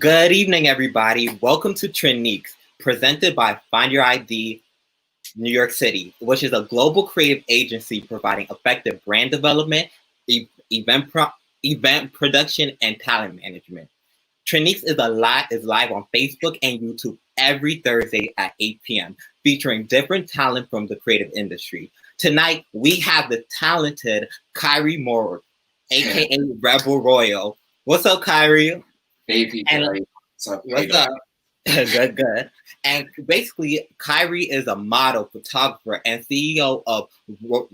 Good evening, everybody. Welcome to Treniques, presented by Find Your ID New York City, which is a global creative agency providing effective brand development, event production, and talent management. Treniques is live on Facebook and YouTube every Thursday at 8 p.m., featuring different talent from the creative industry. Tonight, we have the talented KYREE Moore, aka Rebel Royal. What's up, KYREE? Hey, people. What's up? Good. And basically, KYREE is a model, photographer, and CEO of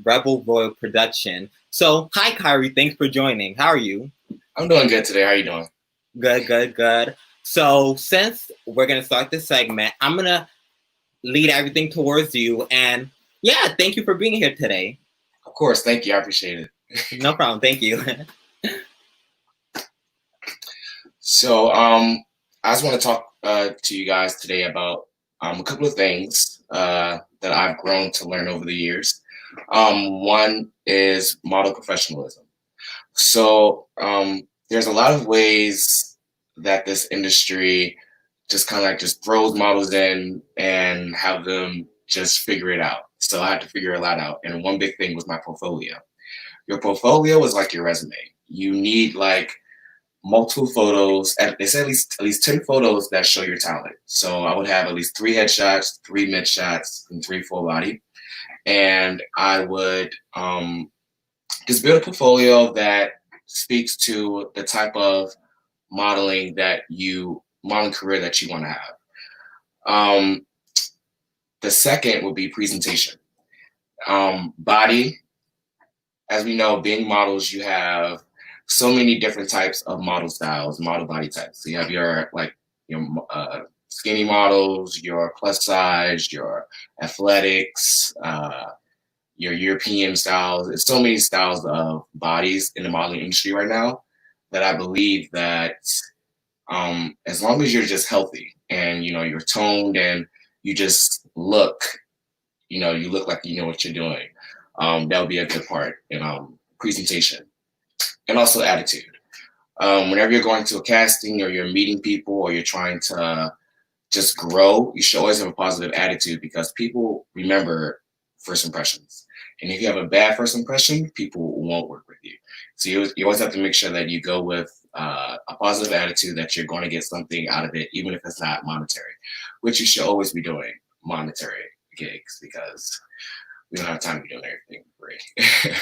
Rebel Royal Production. So, hi, KYREE. Thanks for joining. How are you? I'm doing good today. How are you doing? Good. So, since we're going to start this segment, I'm going to lead everything towards you. And yeah, thank you for being here today. Of course. Thank you. I appreciate it. No problem. Thank you. So, I just want to talk to you guys today about a couple of things that I've grown to learn over the years. One is model professionalism. So, there's a lot of ways that this industry just kind of like just throws models in and have them just figure it out. So I had to figure a lot out. And one big thing was my portfolio. Your portfolio is like your resume. You need like multiple photos, it's at least 10 photos that show your talent. So I would have at least 3 headshots, 3 mid shots, and 3 full body. And I would just build a portfolio that speaks to the type of modeling career that you want to have. The second would be presentation. Body, as we know, being models, you have so many different types of model styles, model body types. So you have your skinny models, your plus size, your athletics, your European styles. There's so many styles of bodies in the modeling industry right now that I believe that as long as you're just healthy and you're toned and you just look, you look like you know what you're doing. That would be a good part in presentation. And also attitude. Whenever you're going to a casting or you're meeting people or you're trying to just grow, you should always have a positive attitude because people remember first impressions. And if you have a bad first impression, people won't work with you. So you always have to make sure that you go with a positive attitude, that you're going to get something out of it, even if it's not monetary, which you should always be doing monetary gigs because we don't have time to be doing everything for free.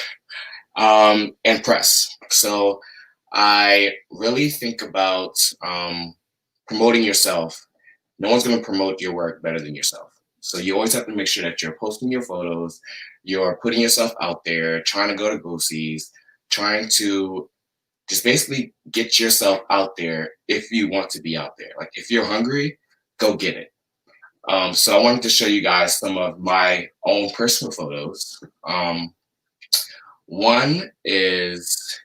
And press. So I really think about promoting yourself. No one's going to promote your work better than yourself. So you always have to make sure that you're posting your photos, you're putting yourself out there, trying to go to go-sees, trying to just basically get yourself out there if you want to be out there. Like if you're hungry, go get it. So I wanted to show you guys some of my own personal photos. One is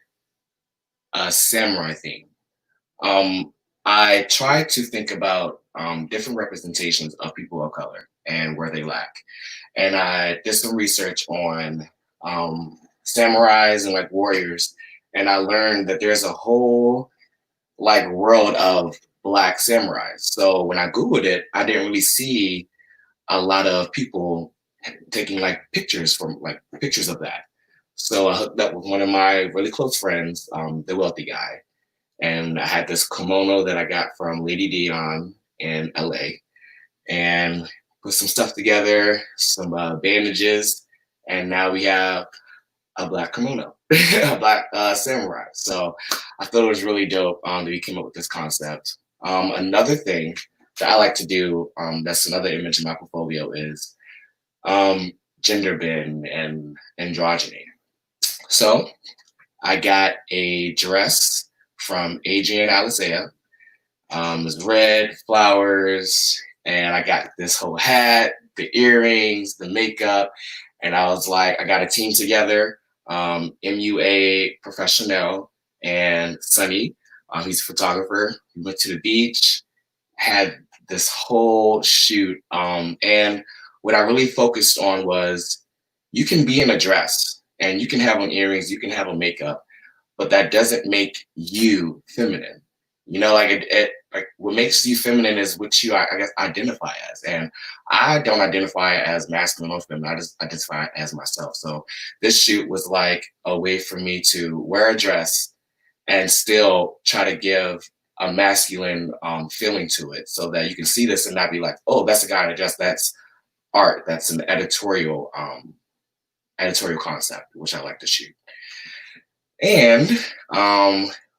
a samurai theme. I try to think about different representations of people of color and where they lack. And I did some research on samurais and like warriors. And I learned that there's a whole like world of Black samurais. So when I Googled it, I didn't really see a lot of people taking like pictures of that. So I hooked up with one of my really close friends, the wealthy guy. And I had this kimono that I got from Lady Dion in LA and put some stuff together, some bandages, and now we have a Black kimono, a Black samurai. So I thought it was really dope that we came up with this concept. Another thing that I like to do, that's another image in my portfolio, is gender bend and androgyny. So I got a dress from Adrian Alizea. It was red, flowers, and I got this whole hat, the earrings, the makeup, and I was like, I got a team together, MUA Professional and Sunny. He's a photographer. We went to the beach, had this whole shoot, and what I really focused on was you can be in a dress and you can have on earrings, you can have on makeup, but that doesn't make you feminine. Like like what makes you feminine is what you, I guess, identify as. And I don't identify as masculine or feminine. I just identify as myself. So this shoot was like a way for me to wear a dress and still try to give a masculine feeling to it, so that you can see this and not be like, oh, that's a guy in a dress. That's art. That's an editorial concept, which I like to shoot. And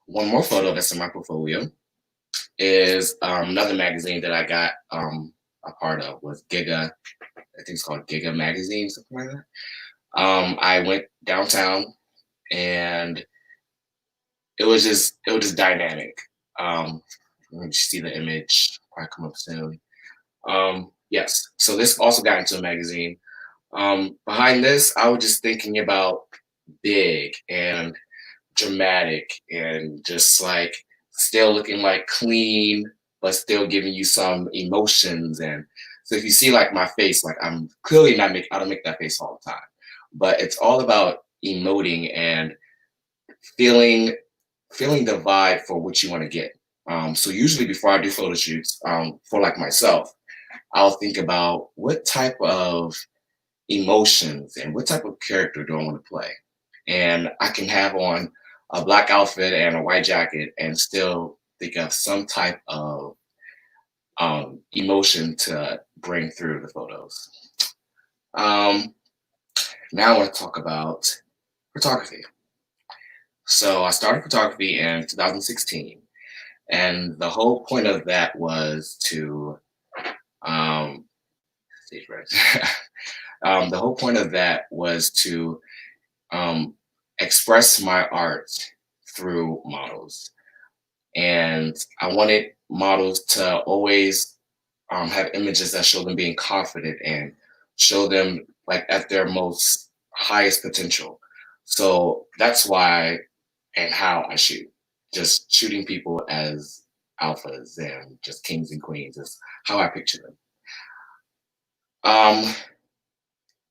one more photo that's in my portfolio is another magazine that I got a part of, was Giga. I think it's called Giga Magazine, something like that. I went downtown, and it was just dynamic. Let me see the image. Probably come up soon. Yes. So this also got into a magazine. Behind this, I was just thinking about big and dramatic and just like still looking like clean, but still giving you some emotions. And so if you see like my face, like I'm clearly not I don't make that face all the time, but it's all about emoting and feeling the vibe for what you want to get. So usually before I do photo shoots, for like myself, I'll think about what type of emotions and what type of character do I want to play. And I can have on a black outfit and a white jacket and still think of some type of emotion to bring through the photos. Now I want to talk about photography. So I started photography in 2016, and the whole point of that was to stage right. The whole point of that was to express my art through models. And I wanted models to always have images that show them being confident and show them like at their most highest potential. So that's why and how I shoot. Just shooting people as alphas and just kings and queens is how I picture them.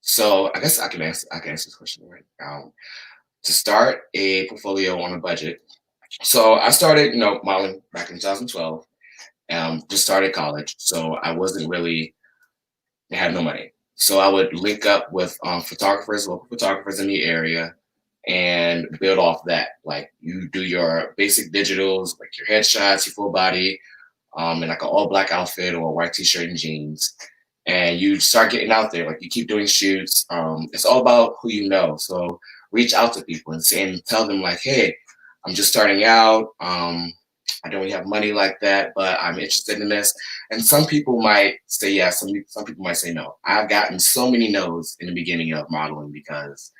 So I guess I can answer this question right now. To start a portfolio on a budget. So I started, modeling back in 2012. Just started college, so I had no money. So I would link up with local photographers in the area, and build off that. Like you do your basic digitals, like your headshots, your full body, in like an all black outfit or a white t-shirt and jeans. And you start getting out there, like you keep doing shoots. It's all about who you know. So reach out to people and tell them like, hey, I'm just starting out. I don't really have money like that, but I'm interested in this. And some people might say yes, some people might say no. I've gotten so many no's in the beginning of modeling because,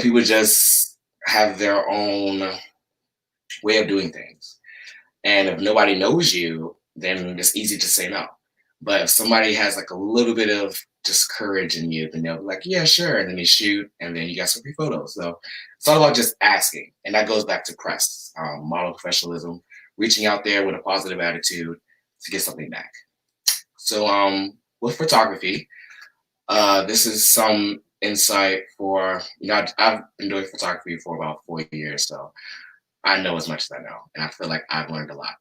people just have their own way of doing things. And if nobody knows you, then it's easy to say no. But if somebody has like a little bit of just courage in you, then they'll be like, yeah, sure. And then they shoot, and then you got some free photos. So it's all about just asking. And that goes back to press, model professionalism, reaching out there with a positive attitude to get something back. So with photography, this is some insight for, I've been doing photography for about 4 years. So I know as much as I know, and I feel like I've learned a lot.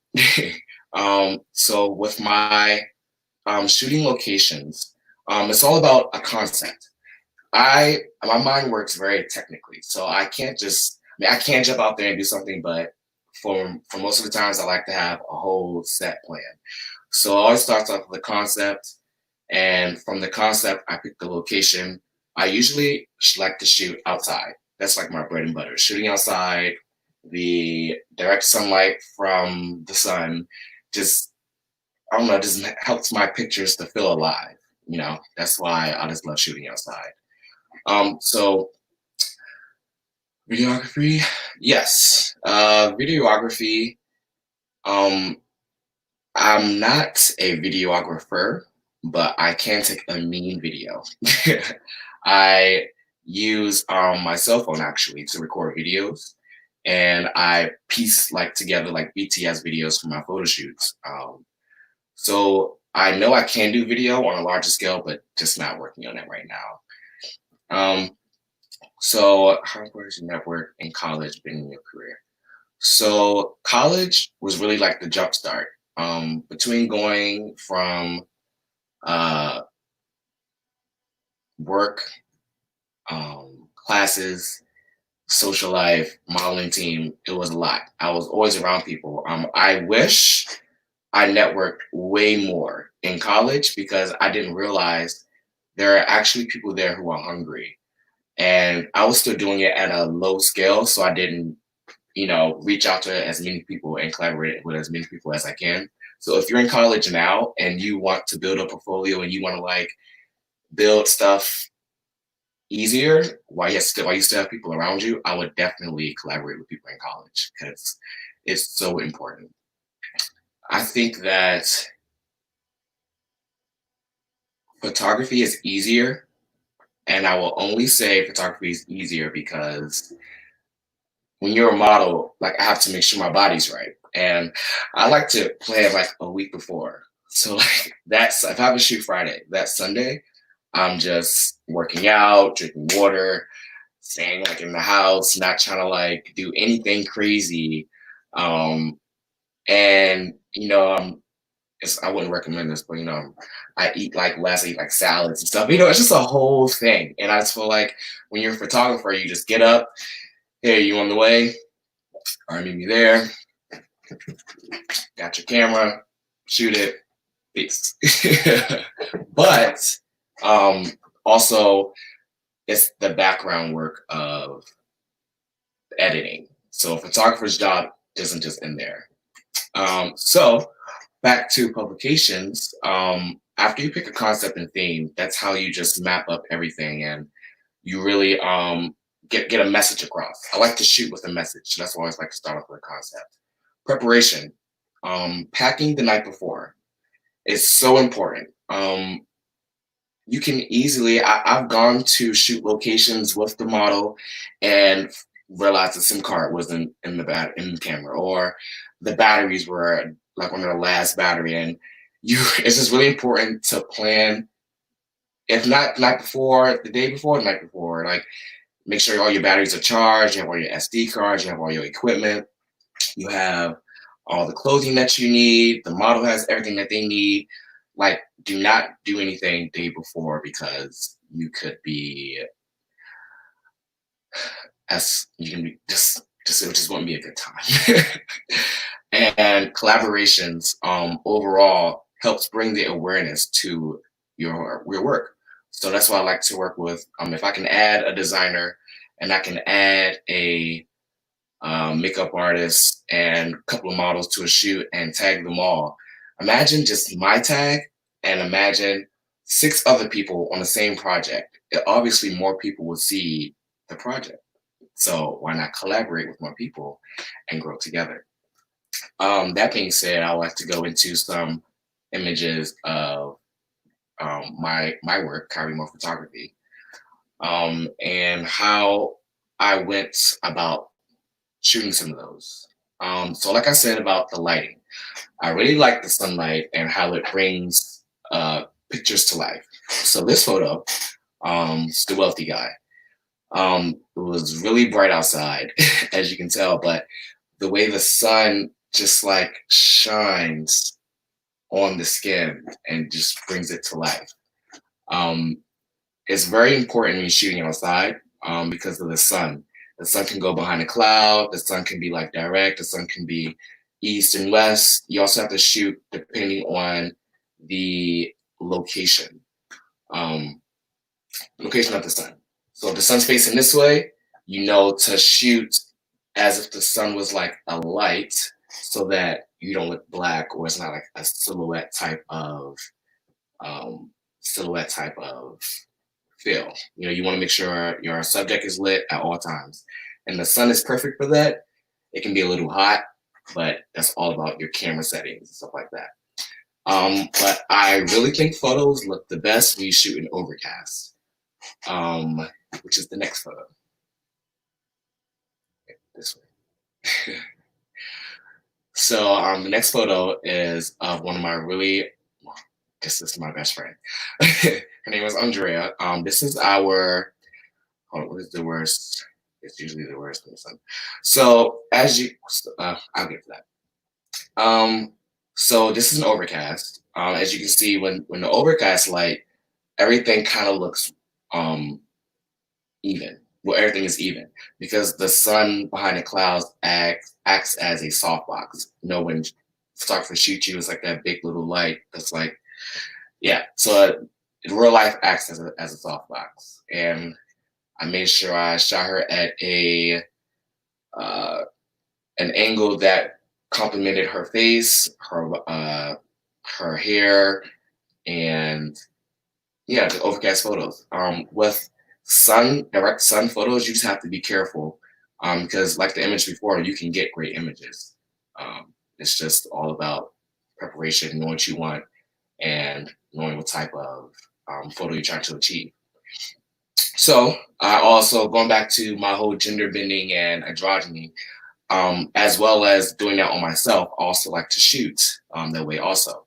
So with my shooting locations, it's all about a concept. My mind works very technically, so I can't jump out there and do something, but for most of the times I like to have a whole set plan. So it always starts off with a concept, and from the concept I pick the location. I usually like to shoot outside. That's like my bread and butter. Shooting outside, the direct sunlight from the sun, just helps my pictures to feel alive. That's why I just love shooting outside. So videography, yes. Videography, I'm not a videographer, but I can take a mean video. I use my cell phone actually to record videos, and I piece together BTS videos for my photo shoots. So I know I can do video on a larger scale, but just not working on it right now. So how important is your network in college been in your career? So college was really like the jump start. Between going from uh, work, classes, social life, modeling team, it was a lot. I was always around people. I wish I networked way more in college because I didn't realize there are actually people there who are hungry. And I was still doing it at a low scale, so I didn't, reach out to as many people and collaborate with as many people as I can. So if you're in college now and you want to build a portfolio and you want to like build stuff easier while you still have people around you, I would definitely collaborate with people in college because it's so important. I think that photography is easier, and I will only say photography is easier because when you're a model, like I have to make sure my body's right. And I like to plan like a week before. So like that's if I have a shoot Friday, that Sunday, I'm just working out, drinking water, staying like in the house, not trying to like do anything crazy. Um, and I wouldn't recommend this, but I eat like less, I eat like salads and stuff. It's just a whole thing. And I just feel like when you're a photographer, you just get up, hey, you on the way? All right, meet me there. Got your camera, shoot it, peace. But also, it's the background work of editing. So a photographer's job doesn't just end there. So back to publications. After you pick a concept and theme, that's how you just map up everything and you really get a message across. I like to shoot with a message. So that's why I always like to start off with a concept. Preparation. Packing the night before is so important. You can easily, I've gone to shoot locations with the model and realized the SIM card wasn't in the camera, or the batteries were like on the last battery. And it's just really important to plan, if not the night before, the day before, the night before, like make sure all your batteries are charged, you have all your SD cards, you have all your equipment, you have all the clothing that you need, the model has everything that they need. Like, do not do anything day before because you could be you can be just it just won't be a good time. And collaborations overall helps bring the awareness to your work. So that's why I like to work with if I can add a designer and I can add a makeup artist and a couple of models to a shoot and tag them all. Imagine just my tag and imagine 6 other people on the same project. Obviously, more people will see the project. So why not collaborate with more people and grow together? That being said, I would like to go into some images of my work, KYREE photography, and how I went about shooting some of those. So like I said about the lighting, I really like the sunlight and how it brings pictures to life. So this photo, it's the wealthy guy. It was really bright outside, as you can tell, but the way the sun just like shines on the skin and just brings it to life. It's very important when you're shooting outside because of the sun. The sun can go behind a cloud. The sun can be like direct. The sun can be east and west. You also have to shoot depending on the location. Location of the sun. So if the sun's facing this way, you know to shoot as if the sun was like a light so that you don't look black or it's not like a silhouette type of feel. You want to make sure your subject is lit at all times. And the sun is perfect for that. It can be a little hot, but that's all about your camera settings and stuff like that. But I really think photos look the best when you shoot in overcast, which is the next photo. This way. So the next photo is of one of my this is my best friend. Her name is Andrea. This is our, what is the worst? It's usually the worst in the sun. So as you, I'll get to that. So this is an overcast. As you can see, when the overcast light, everything kind of looks even. Well, everything is even because the sun behind the clouds acts as a softbox. You know, when photographers shoot you, it's like that big little light that's like, yeah. So in real life acts as a softbox, and I made sure I shot her at an angle that complemented her face, her hair, and yeah, the overcast photos. With direct sun photos, you just have to be careful because, like the image before, you can get great images. It's just all about preparation, knowing what you want, and knowing what type of photo you're trying to achieve. So, I also going back to my whole gender bending and androgyny, as well as doing that on myself, I also like to shoot that way also.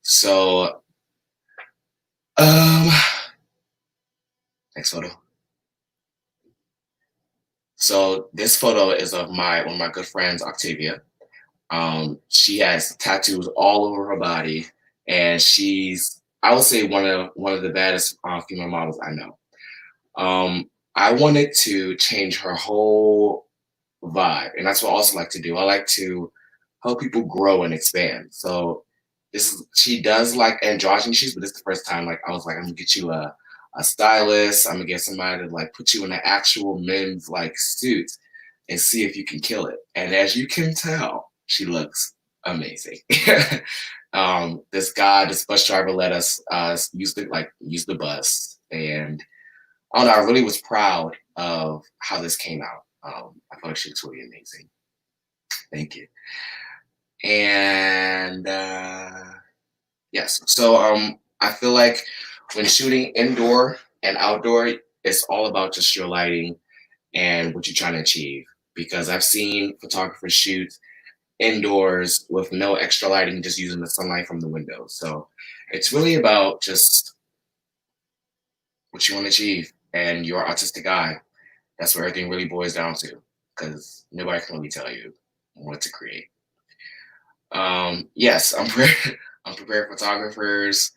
So, um, next photo. So this photo is of one of my good friends, Octavia. She has tattoos all over her body, and she's, I would say, one of the baddest female models I know. I wanted to change her whole vibe, and that's what I also like to do. I like to help people grow and expand. So she does like androgynous, but this is the first time like I was like, I'm gonna get you a stylist. I'm gonna get somebody to like put you in an actual men's like suit and see if you can kill it. And as you can tell, she looks amazing. This bus driver let us use the bus, and I don't know, I really was proud of how this came out. I thought she was really amazing. Thank you. And yes, so I feel like when shooting indoor and outdoor, it's all about just your lighting and what you're trying to achieve. Because I've seen photographers shoot indoors with no extra lighting, just using the sunlight from the window. So it's really about just what you want to achieve and your artistic eye. That's where everything really boils down to, because nobody can really tell you what to create. Yes, unprepared photographers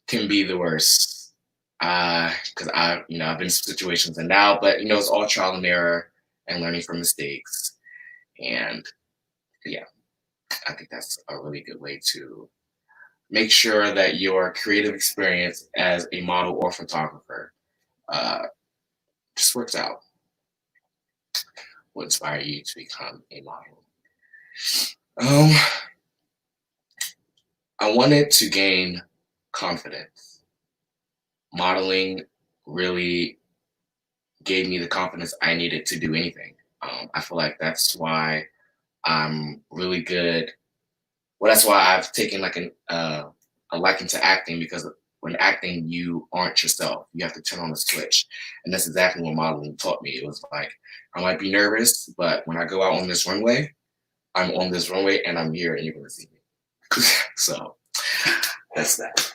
can be the worst. Because I've been in situations and now, but it's all trial and error and learning from mistakes. And yeah, I think that's a really good way to make sure that your creative experience as a model or photographer just works out. Will inspire you to become a model. I wanted to gain confidence. Modeling really gave me the confidence I needed to do anything. I feel like that's why I'm really good. Well, that's why I've taken like a liking to acting, because when acting, you aren't yourself. You have to turn on the switch. And that's exactly what modeling taught me. It was like, I might be nervous, but when I go out on this runway, I'm on this runway and I'm here and you're going to see me. So that's that.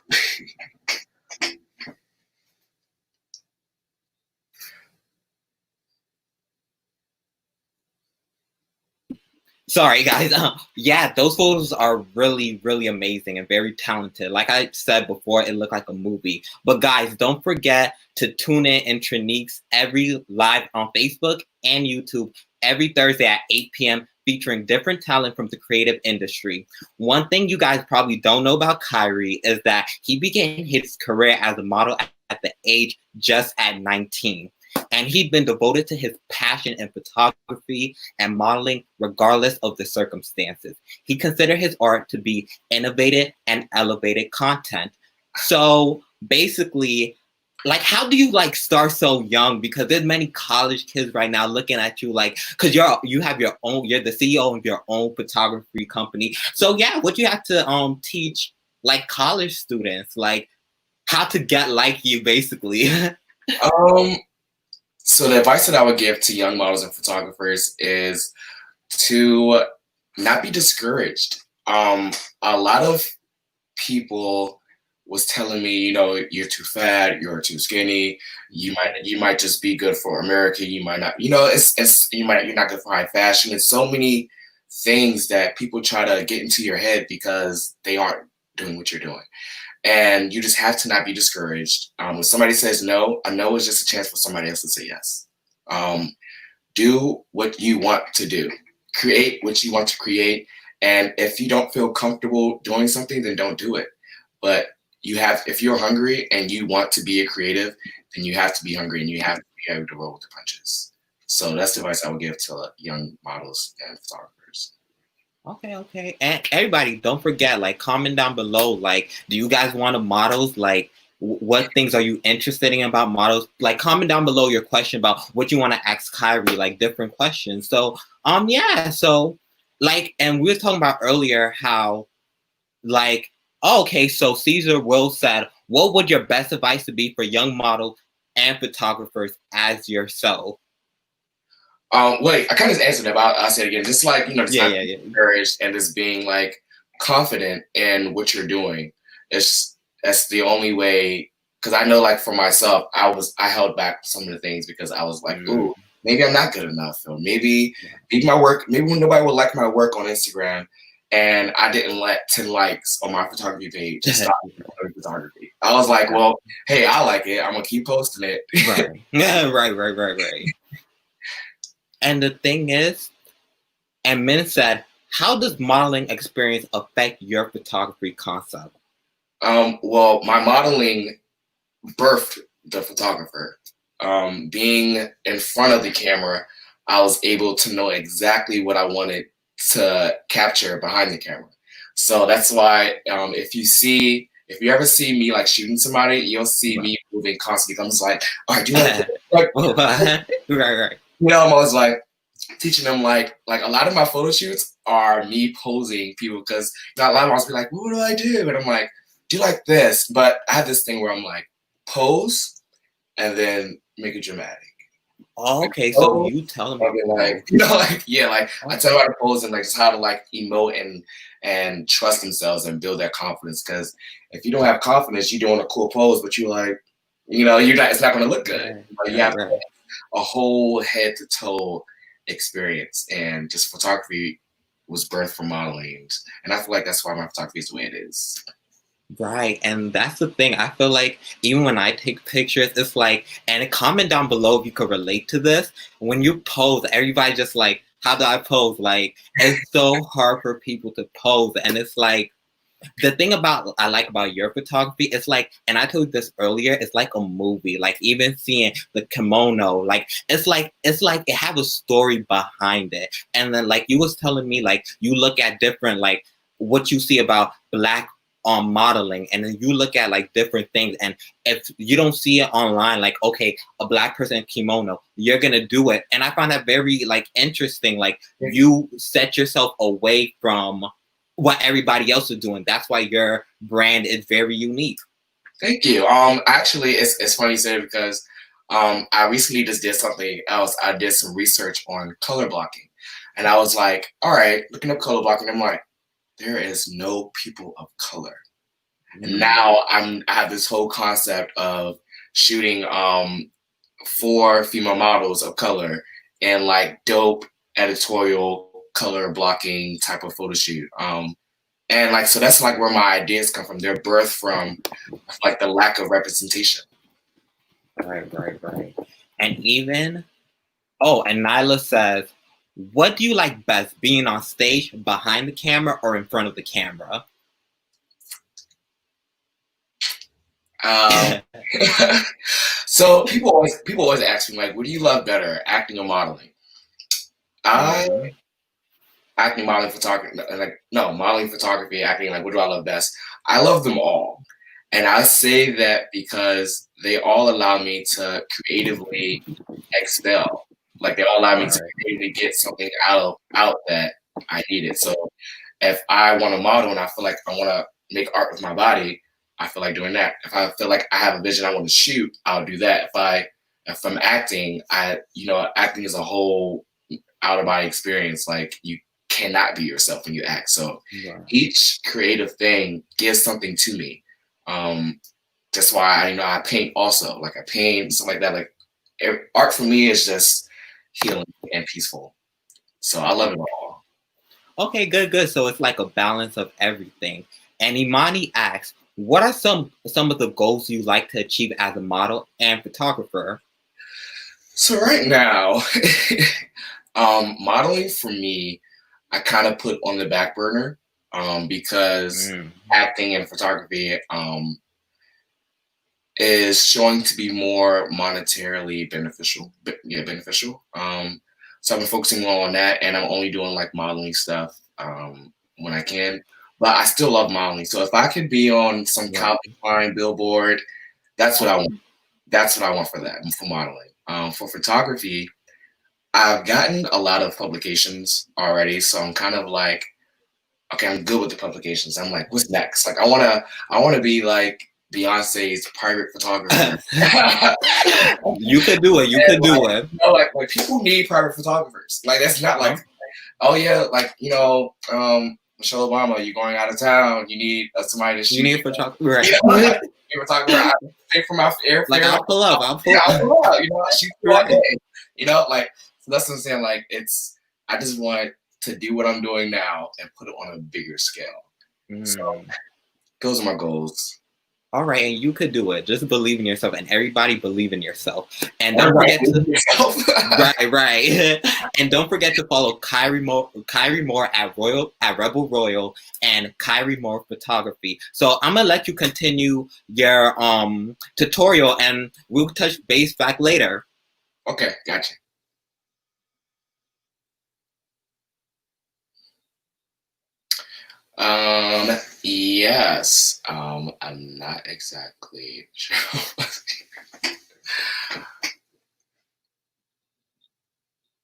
Sorry, guys. Yeah, those photos are really, really amazing and very talented. Like I said before, it looked like a movie. But guys, don't forget to tune in Treniques every live on Facebook and YouTube every Thursday at 8 p.m. featuring different talent from the creative industry. One thing you guys probably don't know about KYREE is that he began his career as a model at the age just at 19. And he'd been devoted to his passion in photography and modeling regardless of the circumstances. He considered his art to be innovative and elevated content. So basically, like, how do you like start so young? Because there's many college kids right now looking at you like, because you have your own, you're the CEO of your own photography company. So yeah, what you have to teach like college students, like how to get like you, basically. So the advice that I would give to young models and photographers is to not be discouraged. A lot of people was telling me, you're too fat, you're too skinny, you might just be good for America, you might not, you're not good for high fashion. It's so many things that people try to get into your head because they aren't doing what you're doing. And you just have to not be discouraged. When somebody says no, a no is just a chance for somebody else to say yes. Do what you want to do. Create what you want to create. And if you don't feel comfortable doing something, then don't do it. But if you're hungry and you want to be a creative, then you have to be hungry and you have to be able to roll with the punches. So that's the advice I would give to young models and photographers. Okay. And everybody, don't forget, like, comment down below, like, do you guys want to models? Like, what things are you interested in about models? Like, comment down below your question about what you want to ask KYREE, like different questions. So, yeah, so, like, and we were talking about earlier how, like, okay, so Caesar Will said, what would your best advice to be for young models and photographers as yourself? Wait, I kind of answered that, but I'll say it again. Just like, just Yeah. encouraged and just being like confident in what you're doing. That's the only way. Because I know, like, for myself, I held back some of the things because I was like, ooh, maybe I'm not good enough, or maybe my work, maybe nobody would like my work on Instagram, and I didn't let 10 likes on my photography page to stop photography. I was like, well, hey, I like it. I'm gonna keep posting it. Right. And the thing is, and Min said, how does modeling experience affect your photography concept? Well, my modeling birthed the photographer. Being in front of the camera, I was able to know exactly what I wanted to capture behind the camera. So that's why if you ever see me like shooting somebody, you'll see me moving constantly. I'm just like, all right, do you Right. I'm always like teaching them like a lot of my photo shoots are me posing people because a lot of them will be like, what do I do? And I'm like, do like this. But I have this thing where I'm like, pose and then make it dramatic. Okay, so you tell them like, I tell them how to pose and like just how to like emote and trust themselves and build that confidence. Because if you don't have confidence, you're doing a cool pose, but you're like, it's not going to look good. You have a whole head to toe experience, and just photography was birthed from modeling, and I feel like that's why my photography is the way it is. Right, and that's the thing. I feel like even when I take pictures, it's like, and comment down below if you could relate to this. When you pose, everybody just like, how do I pose? Like, it's so hard for people to pose, and it's like, the thing I like about your photography, it's like, and I told you this earlier, it's like a movie. Like, even seeing the kimono, like it's like it have a story behind it. And then like you was telling me, like you look at different, like what you see about Black modeling, and then you look at like different things, and if you don't see it online, like, okay, a Black person in kimono, you're gonna do it. And I find that very like interesting. Like you set yourself away from what everybody else is doing. That's why your brand is very unique. Thank you. Actually, it's funny you say it because I recently just did something else. I did some research on color blocking, and I was like, all right, looking up color blocking. I'm like, there is no people of color. And now I have this whole concept of shooting 4 female models of color and like dope editorial color blocking type of photo shoot. And like, so that's like where my ideas come from. They're birthed from like the lack of representation. Right. And even, and Nyla says, what do you like best, being on stage, behind the camera, or in front of the camera? So people always ask me, like, what do you love better, acting or modeling? Acting, modeling, photography, modeling, photography, acting, like, what do I love best? I love them all. And I say that because they all allow me to creatively excel. Like, they all allow me to creatively get something out that I needed. So if I want to model and I feel like I want to make art with my body, I feel like doing that. If I feel like I have a vision I want to shoot, I'll do that. If I'm acting, acting is a whole out of body experience. Like, you cannot be yourself when you act. So each creative thing gives something to me. That's why I paint also. Like I paint, stuff like that. Like art for me is just healing and peaceful. So I love it all. Okay, good. So it's like a balance of everything. And Imani asks, what are some of the goals you like to achieve as a model and photographer? So right now, modeling for me, I kind of put on the back burner because acting and photography is showing to be more monetarily beneficial. Beneficial. So I've been focusing more on that, and I'm only doing like modeling stuff when I can. But I still love modeling. So if I could be on some Calvin Klein billboard, that's what I want. That's what I want for that, for modeling. For photography, I've gotten a lot of publications already, so I'm kind of like, okay, I'm good with the publications. I'm like, what's next? Like, I wanna be like Beyonce's private photographer. You could do it. You could do it. You know, like people need private photographers. Like that's not like, oh yeah, like Michelle Obama, you're going out of town. You need somebody to shoot. You need a photographer, right? You know, you were talking about pay for my airfare. Like I'll pull up. I'll pull up. You know, I shoot all day. You know, like so that's what I'm saying. Like I just want to do what I'm doing now and put it on a bigger scale. So those are my goals. All right, and you could do it. Just believe in yourself, and everybody believe in yourself. And don't forget to right. And don't forget to follow KYREE Moore at Rebel Royal and KYREE Moore Photography. So I'm gonna let you continue your tutorial, and we'll touch base back later. Okay, gotcha. Yes. I'm not exactly sure.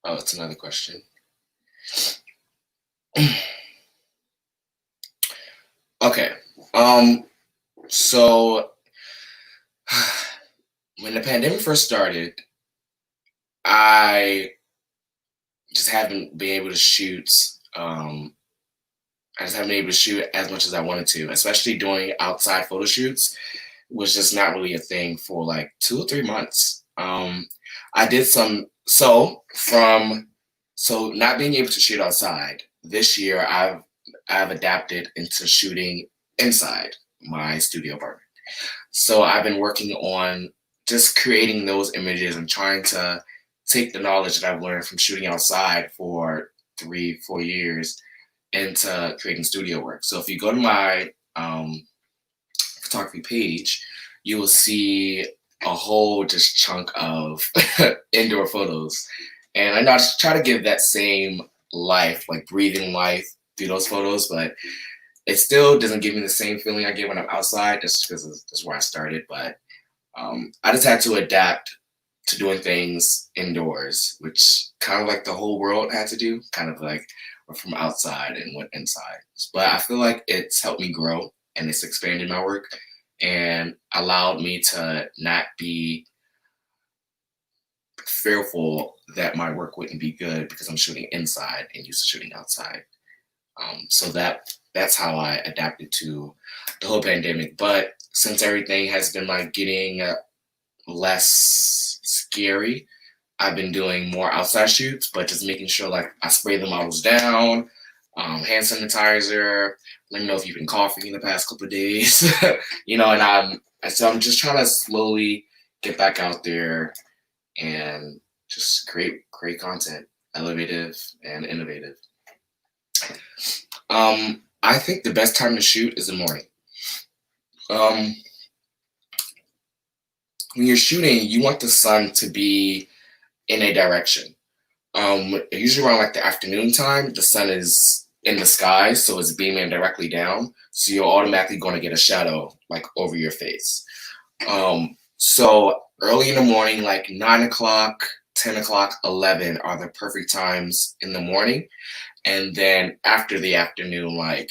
Oh, it's another question. Okay. So when the pandemic first started, I just haven't been able to shoot. I just haven't been able to shoot as much as I wanted to, especially doing outside photo shoots was just not really a thing for like 2 or 3 months. I did some, so not being able to shoot outside this year, I've adapted into shooting inside my studio apartment. So I've been working on just creating those images and trying to take the knowledge that I've learned from shooting outside for 3-4 years into creating studio work. So if you go to my photography page, you will see a whole just chunk of indoor photos. And I know I just try to give that same life, like breathing life through those photos, but it still doesn't give me the same feeling I get when I'm outside, just because that's where I started. But I just had to adapt to doing things indoors, which kind of like the whole world had to do, kind of like from outside and went inside. But I feel like it's helped me grow and it's expanded my work and allowed me to not be fearful that my work wouldn't be good because I'm shooting inside and used to shooting outside. So that's how I adapted to the whole pandemic. But since everything has been like getting less scary, I've been doing more outside shoots, but just making sure like I spray the models down, hand sanitizer. Let me know if you've been coughing in the past couple of days, you know. And I'm just trying to slowly get back out there and just create content, elevative and innovative. I think the best time to shoot is the morning. When you're shooting, you want the sun to be in a direction. Usually around like the afternoon time, the sun is in the sky, so it's beaming directly down. So you're automatically going to get a shadow like over your face. So early in the morning, like 9 o'clock, 10 o'clock, 11 are the perfect times in the morning. And then after the afternoon, like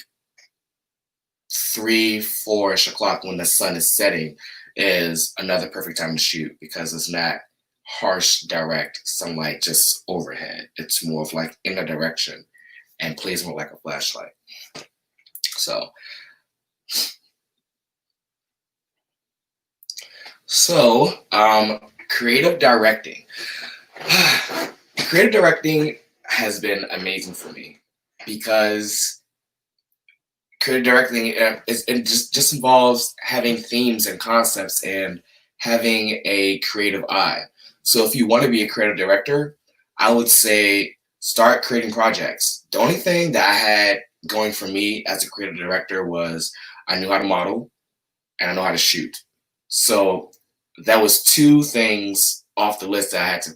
3, 4-ish o'clock when the sun is setting is another perfect time to shoot because it's not harsh, direct sunlight just overhead. It's more of like in a direction and plays more like a flashlight. So So, creative directing. Creative directing has been amazing for me because creative directing it just involves having themes and concepts and having a creative eye. So if you want to be a creative director, I would say start creating projects. The only thing that I had going for me as a creative director was I knew how to model and I know how to shoot. So that was two things off the list that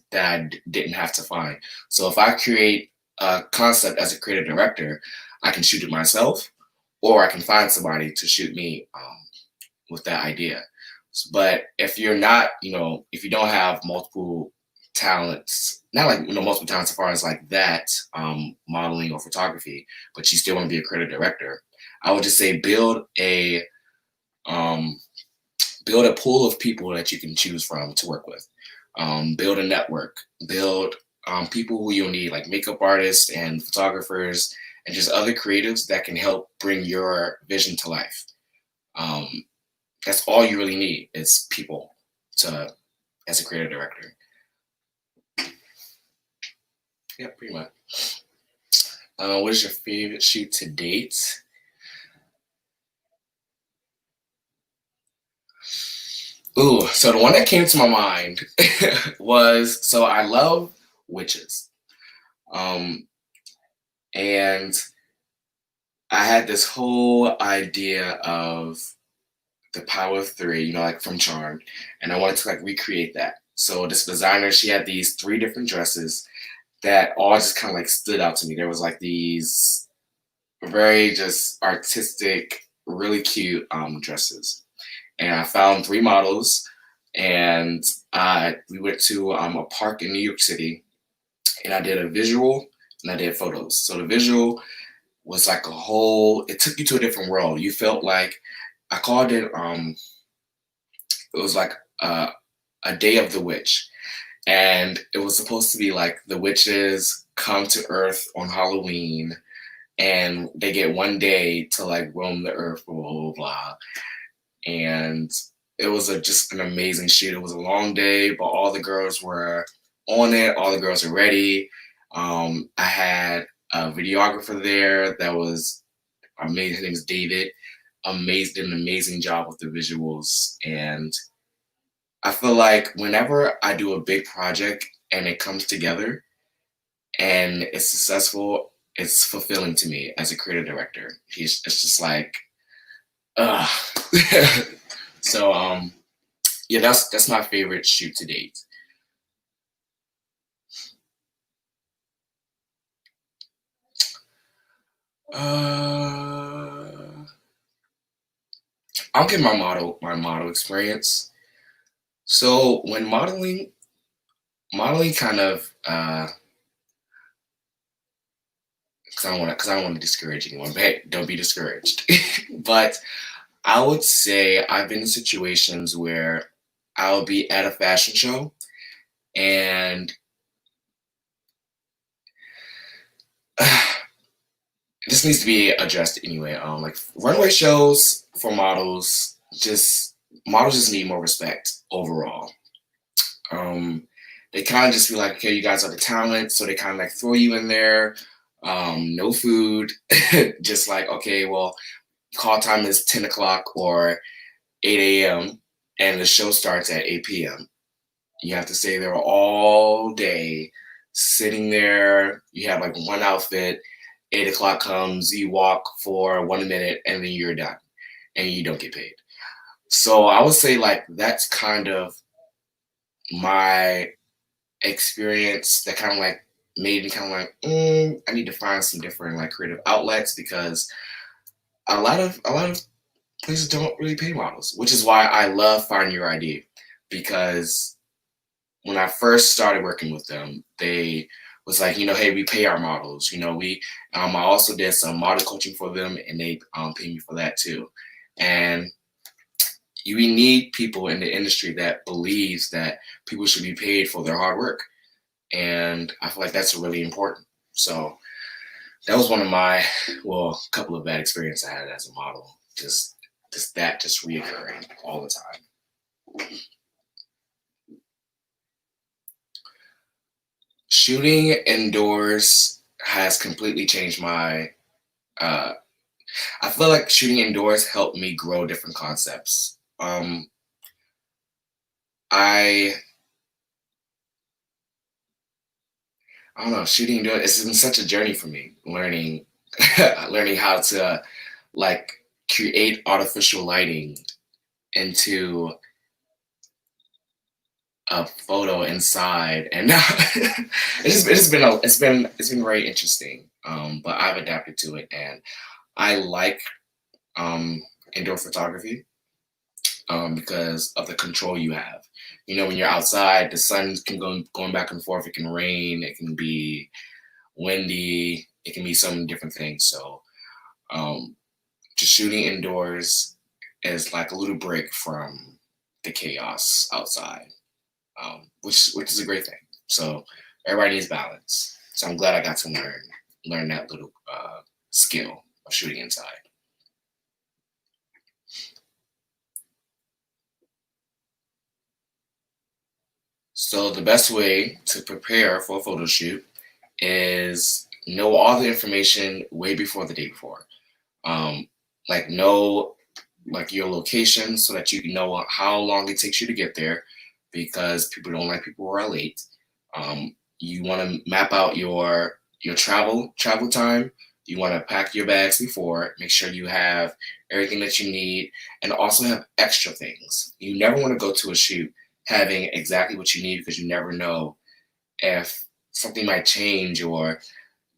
didn't have to find. So if I create a concept as a creative director, I can shoot it myself, or I can find somebody to shoot me with that idea. But if you're not, if you don't have multiple talents, not like multiple talents as far as like that, modeling or photography, but you still want to be a creative director, I would just say um, build a pool of people that you can choose from to work with. Build a network. Build people who you'll need, like makeup artists and photographers, and just other creatives that can help bring your vision to life. Um, that's all you really need is people to as a creative director. Yeah, pretty much. What is your favorite shoot to date? Ooh, so the one that came to my mind was, so I love witches. Um, and I had this whole idea of the power of three, like from Charmed, and I wanted to like recreate that. So this designer, she had these three different dresses that all just kind of like stood out to me. There was like these very just artistic, really cute dresses, and I found three models, and we went to a park in New York City, and I did a visual and I did photos. So the visual was like it took you to a different world. You felt like I called it it was like a day of the witch. And it was supposed to be like the witches come to Earth on Halloween and they get one day to like roam the earth, blah blah blah, blah. And it was just an amazing shoot. It was a long day, but all the girls were on it. All the girls were ready. I had a videographer there that was amazing. His name is David. Did an amazing job with the visuals. And I feel like whenever I do a big project and it comes together and it's successful, it's fulfilling to me as a creative director. It's just like, ugh. So yeah, that's my favorite shoot to date. I'll give my model experience. So when modeling kind of because I don't want to discourage anyone, but hey, don't be discouraged. But I would say I've been in situations where I'll be at a fashion show and this needs to be addressed anyway. Like runway shows for models just need more respect overall. They kind of just feel like, okay, you guys are the talent, so they kind of like throw you in there. No food, just like, okay, well, call time is 10 o'clock or 8 a.m. and the show starts at 8 p.m. You have to stay there all day, sitting there. You have like one outfit. 8 o'clock comes, you walk for 1 minute, and then you're done, and you don't get paid. So I would say like that's kind of my experience that kind of like made me kind of like, I need to find some different like creative outlets because a lot of places don't really pay models, which is why I love Find Your ID because when I first started working with them, they was like, hey, we pay our models. I also did some model coaching for them, and they pay me for that too. And we need people in the industry that believes that people should be paid for their hard work, and I feel like that's really important. So that was one of my, a couple of bad experiences I had as a model. Just reoccurring all the time. Shooting indoors has completely changed my. I feel like shooting indoors helped me grow different concepts. I don't know. Shooting indoors, it's been such a journey for me. Learning, learning how to like create artificial lighting into a photo inside, and now it's been very interesting. But I've adapted to it, and I like indoor photography because of the control you have. You know, when you're outside, the sun can go going back and forth. It can rain. It can be windy. It can be so many different things. So just shooting indoors is like a little break from the chaos outside, which is a great thing. So everybody needs balance. So I'm glad I got to learn that little skill of shooting inside. So the best way to prepare for a photo shoot is know all the information way before the day before. Like know like your location so that you know how long it takes you to get there, because people don't like people who are late. You want to map out your travel time. You want to pack your bags before, make sure you have everything that you need, and also have extra things. You never want to go to a shoot having exactly what you need, because you never know if something might change, or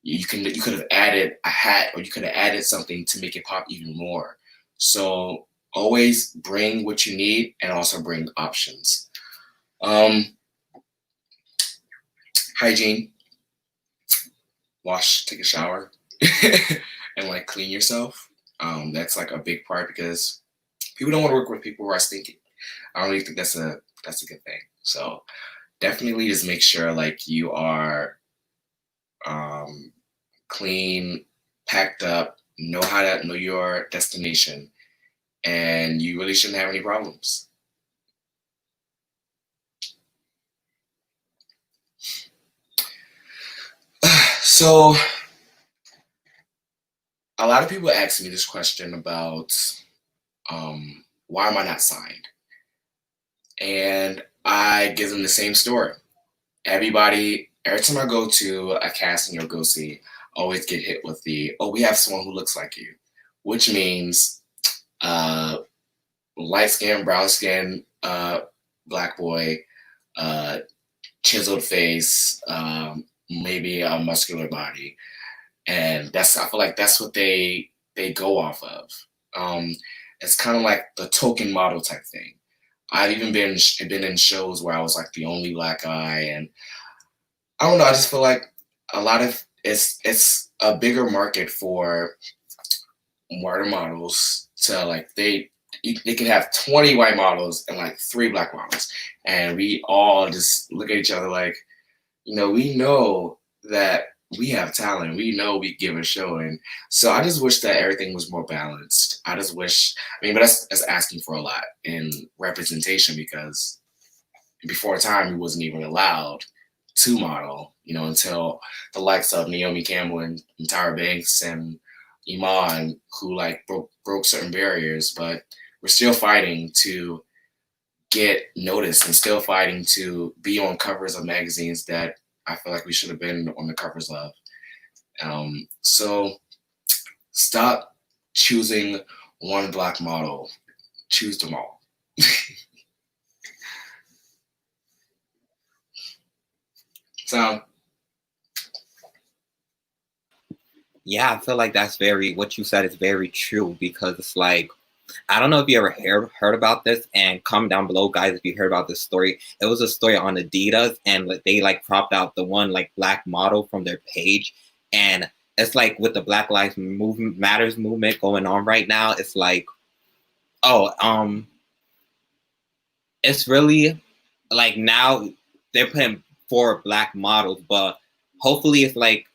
you could have added a hat, or you could have added something to make it pop even more. So always bring what you need and also bring options. Hygiene, wash, take a shower, and like clean yourself. That's like a big part, because people don't want to work with people who are stinky. I don't really think that's a good thing. So definitely just make sure like you are clean, packed up, know how to know your destination, and you really shouldn't have any problems. So a lot of people ask me this question about why am I not signed? And I give them the same story. Every time I go to a casting or go see, I always get hit with oh, we have someone who looks like you, which means light skin, brown skin, black boy, chiseled face, maybe a muscular body. And I feel like that's what they go off of. It's kind of like the token model type thing. I've even been in shows where I was like the only black guy, and I don't know. I just feel like a lot of it's a bigger market for white models to like they can have 20 white models and like 3 black models, and we all just look at each other like, we know that we have talent. We know we give a show. And so I just wish that everything was more balanced. I just wish, but that's asking for a lot in representation, because before time, we wasn't even allowed to model, until the likes of Naomi Campbell and Tyra Banks and Iman, who like broke certain barriers. But we're still fighting to get noticed and still fighting to be on covers of magazines that I feel like we should have been on the covers of. So stop choosing one black model. Choose them all. So yeah, I feel like what you said is very true, because it's like, I don't know if you ever heard about this, and comment down below, guys, if you heard about this story. It was a story on Adidas, and they like cropped out the one like black model from their page. And it's like with the Black Lives Matters movement going on right now, it's like, it's really like now they're putting 4 black models, but hopefully it's like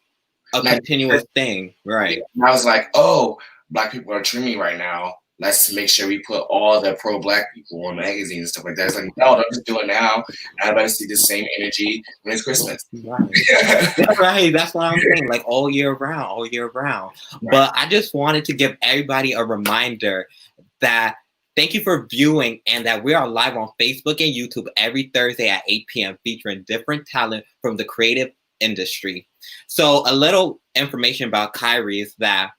a continuous thing, right? I was like, oh, black people are trending right now. let's make sure we put all the pro-black people on magazines and stuff like that. It's like, no, don't just do it now. I better see the same energy when it's Christmas. Right. Right. That's what I'm saying. Like all year round, all year round. Right. But I just wanted to give everybody a reminder that thank you for viewing, and that we are live on Facebook and YouTube every Thursday at 8 p.m. featuring different talent from the creative industry. So a little information about KYREE is that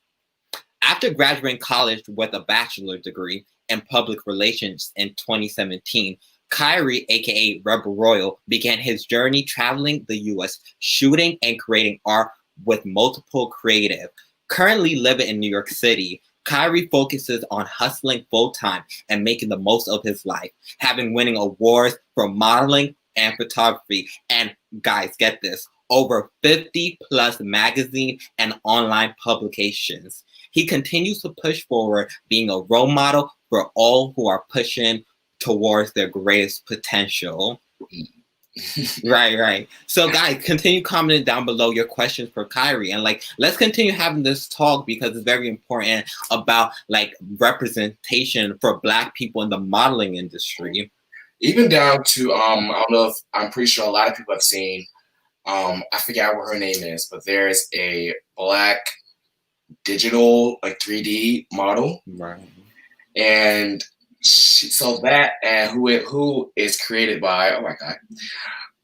after graduating college with a bachelor's degree in public relations in 2017, KYREE, aka Rebel Royal, began his journey traveling the US, shooting and creating art with multiple creative. Currently living in New York City, KYREE focuses on hustling full-time and making the most of his life, having winning awards for modeling and photography. And guys, get this, over 50 plus magazine and online publications. He continues to push forward, being a role model for all who are pushing towards their greatest potential. Right. So guys, continue commenting down below your questions for KYREE, and like, let's continue having this talk because it's very important about like representation for Black people in the modeling industry. Even down to I don't know if, I'm pretty sure a lot of people have seen, I forget what her name is, but there's a Black digital like 3D model, right? And so that, and who is created by, oh my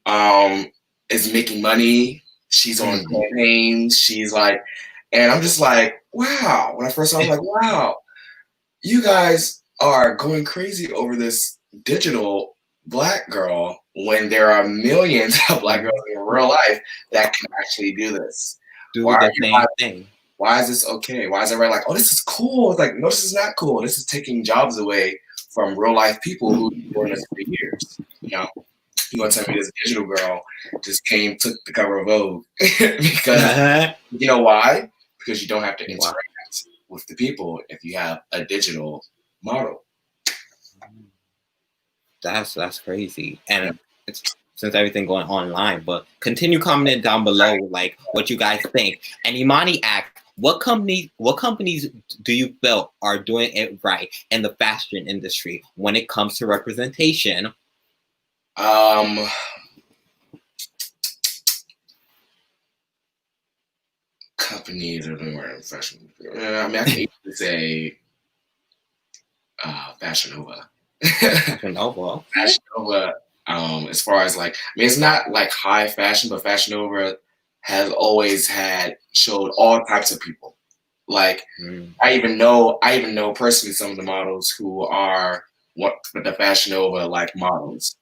god, is making money. She's on campaigns. She's like, and I'm just like, wow. When I first saw it, I'm like, wow, you guys are going crazy over this digital Black girl when there are millions of Black girls in real life that can actually do this. Do the same thing. Why is this okay? Why is everybody like, oh, this is cool? It's like, no, this is not cool. This is taking jobs away from real life people who've been doing this for years. You know, you gonna tell me this digital girl just took the cover of Vogue because you know why? Because you don't have to interact with the people if you have a digital model. That's crazy, and it's since everything going online. But continue commenting down below, like what you guys think. And Imani asks, what companies do you feel are doing it right in the fashion industry when it comes to representation? Companies are doing right in fashion. I mean, I can easily say Fashion Nova. Fashion Nova. Fashion Nova. As far as like, I mean, it's not like high fashion, but Fashion Nova has always showed all types of people. Like I even know personally some of the models who are the Fashion Nova like models.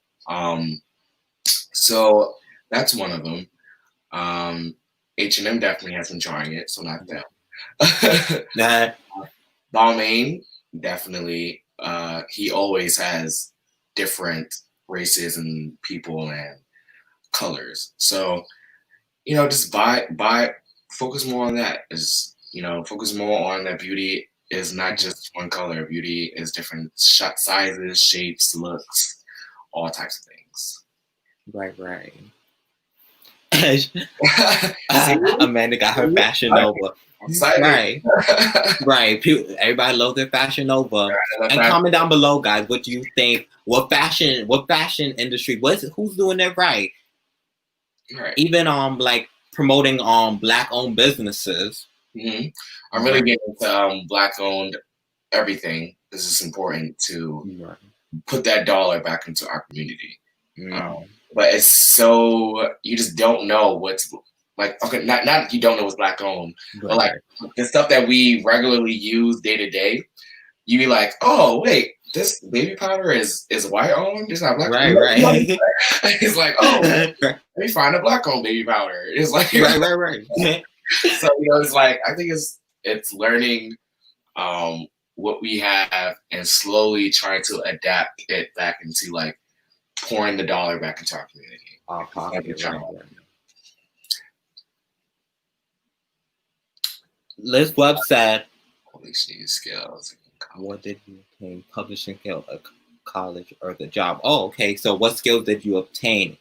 So that's one of them. H&M definitely has been trying it, so not them. Balmain definitely. He always has different races and people and colors. So, you know, just focus more on that. Focus more on that beauty is not just one color. Beauty is different sizes, shapes, looks, all types of things. Right. Amanda got her Fashion Nova. Right. Everybody loves their Fashion Nova. And comment down below, guys, what do you think? What fashion industry? Who's doing it right? Right. Even like promoting Black-owned businesses. I'm really getting into Black-owned everything. This is important to put that dollar back into our community. But it's so, you just don't know what's like, okay, not you don't know what's Black owned, but like the stuff that we regularly use day to day, you be like, oh wait, this baby powder is white owned, it's not Black owned. Right. It's like, oh, let me find a Black owned baby powder. It's like right. So it's like, I think it's learning what we have and slowly trying to adapt it back into like pouring the dollar back into our community. Liz Webb said, publishing skills. What did you obtain? Publishing skills, college or the job? Oh, okay. So what skills did you obtain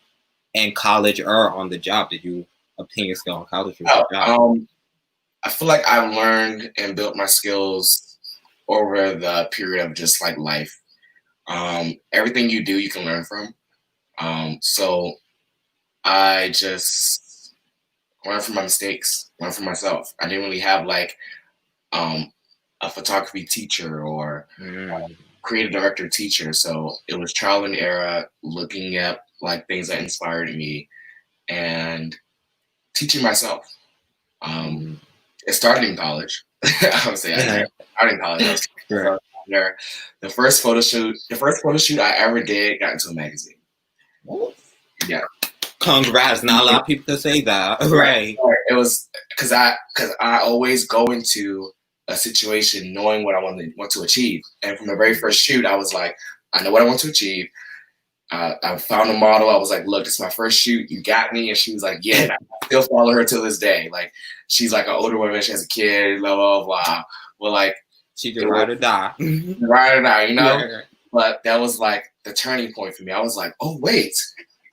in college or on the job? Did you obtain your skill in college or the job? I feel like I learned and built my skills over the period of just like life. Everything you do, you can learn from. So I just learn from my mistakes, learn from myself. I didn't really have like a photography teacher or creative director teacher. So it was trial and error, looking at like things that inspired me and teaching myself. It started in college. I would say I started in college. I was there. The first photo shoot I ever did got into a magazine. Yeah. Congrats! Not a lot of people can say that. Right. It was because I always go into a situation knowing what I want to achieve, and from the very first shoot, I was like, I know what I want to achieve. I found a model. I was like, look, it's my first shoot. You got me. And she was like, yeah. And I still follow her till this day. Like, she's like an older woman. She has a kid, blah, blah, blah. Well, like, she just ride or die. Ride or die, you know? Yeah. But that was like the turning point for me. I was like, oh, wait,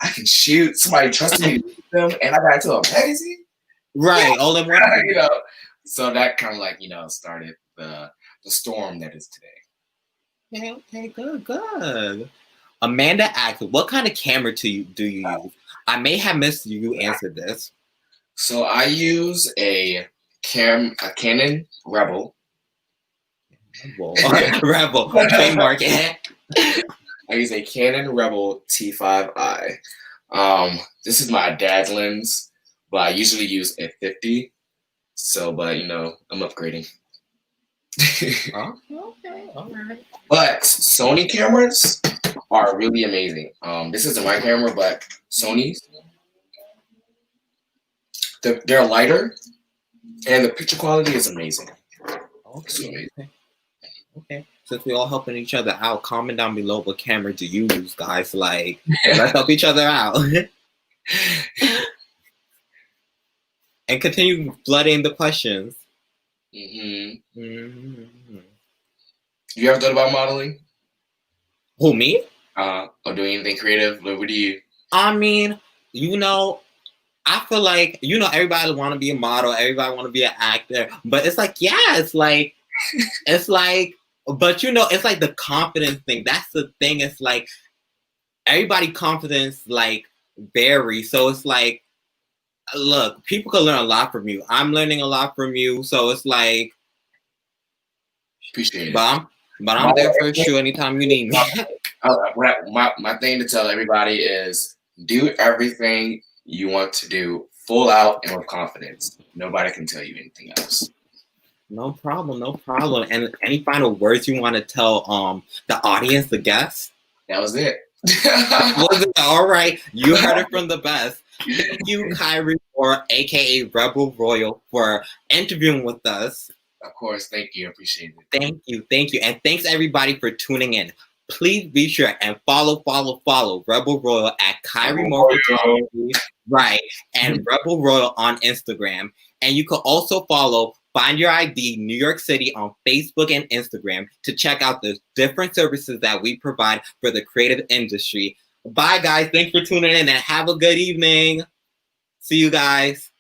I can shoot. Somebody trusted me to shoot them, and I got into a magazine? Right. Yeah. All in one. You know? So that kind of like, you know, started the storm that is today. Okay, good. Amanda asked, what kind of camera do you use? I may have missed you answered this. So I use a Canon Rebel. Rebel. Trademark. I use a Canon Rebel T5i. This is my dad's lens, but I usually use a 50. So, but you know, I'm upgrading. Okay, all right. But Sony cameras are really amazing. This isn't my camera, but Sony's. They're lighter, and the picture quality is amazing. Okay. Since we all helping each other out, comment down below what camera do you use, guys. Like, let's help each other out. And continue flooding the questions. You ever thought about modeling? Who, me? Or doing anything creative? What do you? I mean, you know, I feel like, you know, everybody want to be a model, everybody want to be an actor, but it's like, yeah, it's like, but you know, it's like the confidence thing. That's the thing. It's like everybody confidence like varies. So it's like, look, people can learn a lot from you. I'm learning a lot from you. So it's like, appreciate it. But I'm there for you anytime you need me. My thing to tell everybody is do everything you want to do full out and with confidence. Nobody can tell you anything else. No problem. And any final words you want to tell the audience, the guests? That was it. Was it? All right. You heard it from the best. Thank you, KYREE, or aka Rebel Royal, for interviewing with us. Of course, thank you. Appreciate it. Thank you. And thanks everybody for tuning in. Please be sure and follow Rebel Royal at KYREE More Photography, right, and Rebel Royal on Instagram. And you can also follow Find Your ID New York City on Facebook and Instagram to check out the different services that we provide for the creative industry. Bye, guys. Thanks for tuning in and have a good evening. See you guys.